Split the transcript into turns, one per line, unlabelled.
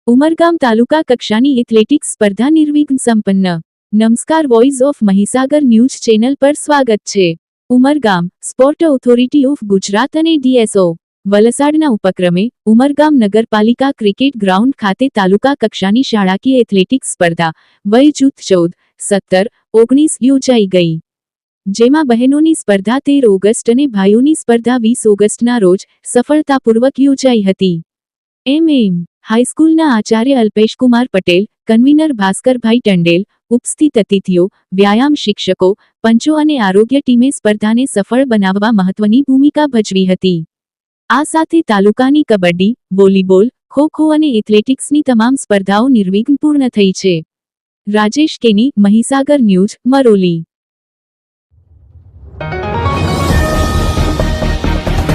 ઉમરગામ તાલુકા કક્ષાની એથ્લેટિક્સ સ્પર્ધા નિર્વિઘ્ન સંપન્ન। નમસ્કાર, voice of Mahisagar news channel પર સ્વાગત છે। Umargam sport authority of Gujarat અને ડીએસઓ વલસાડના ઉપક્રમે ઉમરગામ નગરપાલિકા ક્રિકેટ ગ્રાઉન્ડ ખાતે તાલુકા કક્ષાની શાળાકીય એથ્લેટિક્સ સ્પર્ધા વય જૂથ 14, 17, 19 યોજાઈ ગઈ, જેમાં બહેનોની સ્પર્ધા 13 ઓગસ્ટ અને ભાઈઓની સ્પર્ધા 20 ઓગસ્ટના રોજ સફળતાપૂર્વક યોજાઈ હતી। એમ હાઈસ્કૂલના આચાર્ય અલ્પેશકુમાર પટેલ, કન્વીનર ભાસ્કરભાઈ ટંડેલ, ઉપસ્થિત અતિથિઓ, વ્યાયામ શિક્ષકો, પંચો અને આરોગ્ય ટીમે સ્પર્ધાને સફળ બનાવવા મહત્વની ભૂમિકા ભજવી હતી। આ સાથે તાલુકાની કબડ્ડી, વોલીબોલ, ખો-ખો અને એથ્લેટિક્સની તમામ સ્પર્ધાઓ નિર્વિઘ્ન પૂર્ણ થઈ છે। રાજેશ કેની, મહીસાગર ન્યૂઝ, મરોલી।